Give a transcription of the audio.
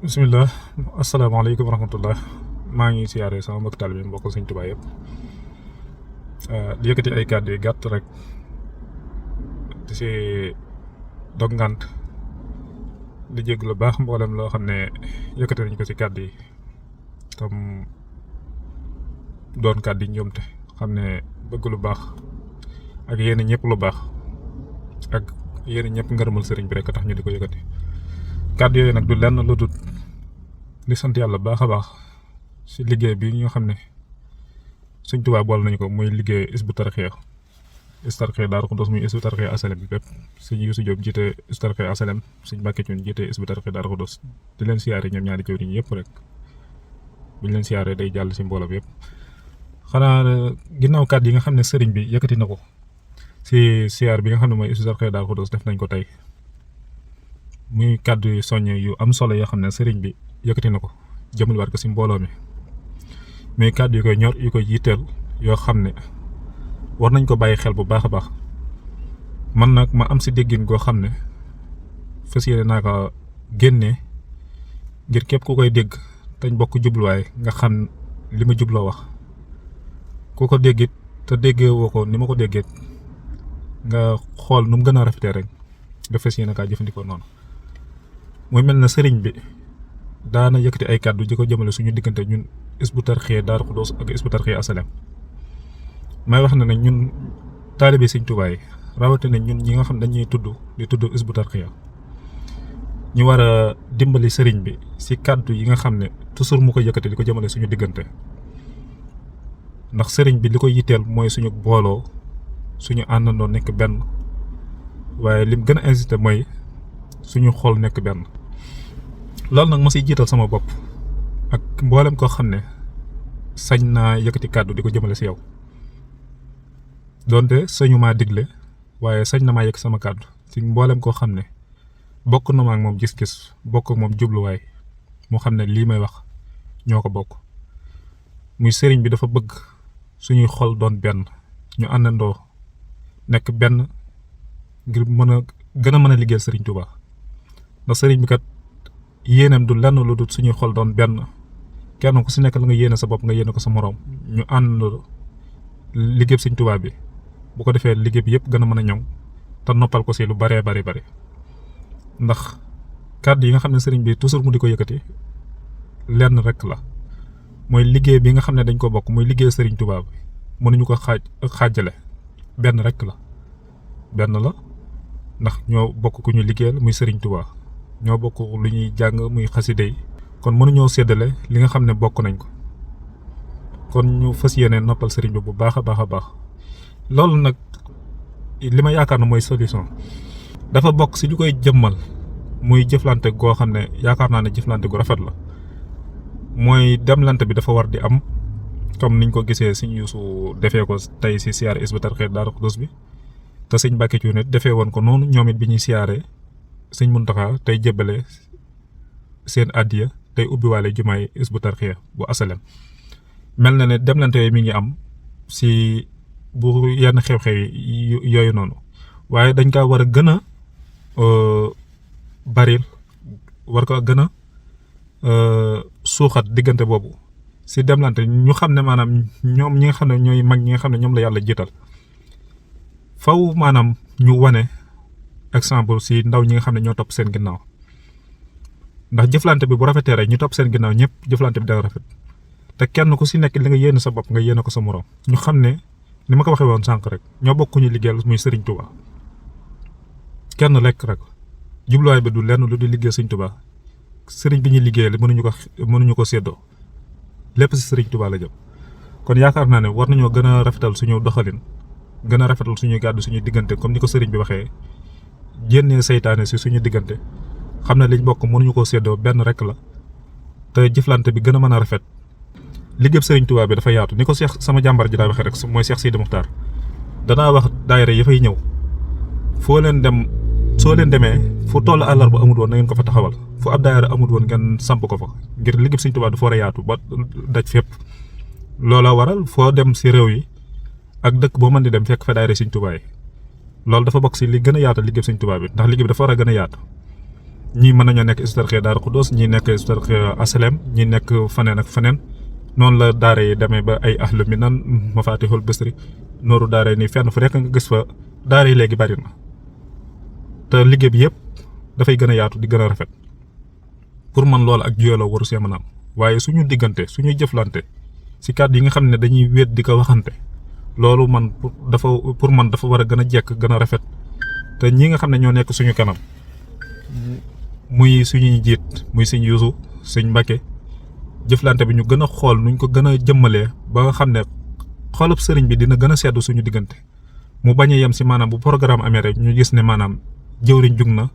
bisimilah asalaamaaleykum wa rahmatullah maa ngi siyaare sama mbokk taalibe mbokk Sëñ Tuubaa yëpp di yëkkati ay kàddu yu gàtt rek di si dog ngànt di jéglu baax mboolem loo xam ne yëkkati nañ ko si kàddu yi tam doon kàddu yi njuumte xam ne bëgg lu baax ak yéen ñëpp lu baax ak yéen ñëpp ngërëmal sëriñ bi rek tax ñu di ko yëkkati kàddu yooyu nag du lenn lu dul di sant yàlla baax a baax si liggéey bi nga xam ne Sëñ Tuubaa bool nañu ko muy liggéey Hizbut Tarqiyyah Daaru Xudoos muy Hizbut Tarqiyyah Asalem bi bépp sëñ Yuusu Jóob jiite Hizbut Tarqiyyah Asalem sëñ Mbàkke Cuun jiite Hizbut Tarqiyyah Daaru Xudoos di leen siyaare ñoom ñaari jëwriñ yëpp rek bu ñu leen siyaare day jàll si mbooloo bi yëpp xanaa ginnaaw kàddu yi nga xam ne sëriñ bi yëkkati na ko si siyaar bi nga xam ne mooy Hizbut Tarqiyyah Daaru Xudoos def nañ ko tey muy kàddu yu soññ yu am solo yoo xam ne sëriñ bi yëkkati na ko jëmale waat ko si mbooloo mi mais kàddu yu koy ñor yu koy yitteel yoo xam ne war nañ ko bàyyi xel bu baax a baax man nag ma am si déggin goo xam ne fas yéene naa ko génnee ngir képp ku koy dégg tañ bokk jubluwaay nga xam li ma jubloo wax ku ko déggit te déggee woo ko ni ma ko déggee nga xool nu mu gën a rafetee rek nga fas yéene kaa jëfandikoo noonu. muy mel na sëriñ bi daana yëkkati ay kàddu di ko jëmale suñu diggante ñun Hizbut Tarqiyyah Daaru Xudoos ak Hizbut Tarqiyyah Asalem may wax na ne ñun taalibe Sëñ Tuubaa yi rawatina ñun ñi nga xam dañuy tudd Hizbut Tarqiyyah ñu war a dimbali sëriñ bi si kàddu yi nga xam ne toujours mu ko yëkkati di ko jëmale suñu diggante ndax sëriñ bi li ko yitteel mooy suñu booloo suñu àndandoo nekk benn waaye lim gën a insisté mooy suñu xol nekk benn. loolu nag ma siy jiital sama bopp ak mboolem koo xam ne sañ naa yëkkati kàddu di ko jëmale si yow donte sañu maa digle waaye sañ na maa yëkk sama kàddu si mboolem koo xam ne bokk na ma ak moom gis-gis bokk ak moom jubluwaay moo xam ne lii may wax ñoo ko bokk muy sëriñ bi dafa bëgg suñuy xol doon benn ñu àndandoo nekk benn ngir gën a mën a liggéeyal sëriñ Tuubaa ndax sëriñ bi kat yéenam du lenn lu dul suñuy xol doon benn kenn ku si nekk la nga yéene sa bopp nga yéene ko sa moroom ñu ànd liggéey Sëñ Tuubaa bi bu ko defee liggéey bi yëpp gën a mën a ñoŋ te noppal ko si lu baree bari ndax kàddu yi nga xam ne sëriñ bi toujours mu di ko yëkkati lenn rek la mooy liggéey bi nga xam ne dañ ko bokk muy liggéey Sëriñ Tuubaa bi mënuñu ko xaajale benn rek la benn la ndax ñoo bokk ku ñu liggéeyal muy Sëriñ Tuubaa ñoo bokk lu ñuy jàng muy xaside yi kon mënuñoo séddale li nga xam ne bokk nañ ko kon ñu fas yéene noppal sëriñ bi bu baax a baax loolu nag li ma yaakaar na mooy solution dafa bokk si ñu koy jëmmal muy jëflante goo xam ne yaakaar naa ne jëflante gu rafet la mooy demlante bi dafa war di am comme niñ ko gisee Sëñ Yuusu defee ko tey si siyaare Hizbut Tarqiyyah Daaru Xudoos bi te Sëñ Mbàkke Cuun defee woon ko noonu ñoom it bi ñuy siyaare Sëñ Muntaxa tey jébbale seen addiya tey ubbiwaale jumaay Hizbut Tarqiyyah bu Asalem mel na ne demlante yooyu mi ngi am si bu yenn xew-xew yooyu noonu waaye dañ kaa war a gën a baril war ko gën a suuxat diggante boobu si demlante ñu xam ne maanaam ñoom ñi nga xam ne ñooy mag ñi nga xam ne ñoom la yàlla jiital faw maanaam ñu wane exemple si ndaw ñi nga xam ne ñoo topp seen ginnaaw ndax jëflante bi bu rafetee rek ñu topp seen ginnaaw ñëpp jëflante bi dana rafet te kenn ku si nekk li nga yéene sa bopp nga yéene ko sa moroom ñu xam ne ni ma ko waxee woon sànq rek ñoo bokk ñu liggéeyal muy Sëriñ Tuubaa kenn lekk rek jubluwaay bi du lenn lu di liggéey Sëriñ Tuubaa sëriñ bi ñuy liggéeyal mënuñu ko séddoo lépp si Sëriñ Tuubaa la jëm kon yaakaar naa ne war nañoo gën a rafetal suñu doxalin gën a rafetal suñuy gàddu suñuy diggante comme ni ko sëriñ bi waxee génnee seytaane si suñu diggante xam ne liñ bokk mënuñu koo séddoo benn rek la te jëflante bi gën a mën a rafet liggéey Sëriñ Tuubaa bi dafa yaatu ni ko Seex sama jàmbar ji daa waxee rek mooy Seex Sidi Muxtaar danaa wax daayira yi fay ñëw foo leen dem soo leen demee fu toll àllarba amut woon na ngeen ko fa taxawal fu ab daayira amut woon ngeen samp ko fa ngir liggéey Sëriñ Tuubaa dafa war a yaatu ba daj fépp loola waral foo dem si réew yi ak dëkk boo mën di dem fekk fa daayira Sëriñ Tuubaa yi loolu dafa bokk si li gën a yaatu liggéey Sëriñ Tuubaa bi ndax liggéey bi dafa war a gën a yaatu ñii mën nañoo nekk Hizbut Tarqiyyah Daaru Xudoos ñii nekk Hizbut Tarqiyyah Asalem ñii nekk faneen ak faneen noonu la daara yi demee ba ay Ahlu Minan Mafatihul Bichri nooru daara yi nii fenn fu nekk nga gis fa daara yi léegi bari na te liggéey bi yëpp dafay gën a yaatu di gën a rafet pour man loolu ak juyaloo waru see mën a am waaye suñu diggante suñuy jëflante si kàddu yi nga xam ne dañuy wéet di ko waxante loolu man pour man dafa war a gën a jekk gën a rafet te ñi nga xam ne ñoo nekk suñu kanam muy suñuy jiit muy sëñ Yuusu sëñ Mbàkke jëflante bi ñu gën a xool nuñ ko gën a jëmmalee ba nga xam ne xolub sëriñ bi dina gën a seddu suñu diggante mu bañ a yem si maanaam bu programme amee rek ñu gis ne maanaam jëwriñ jug na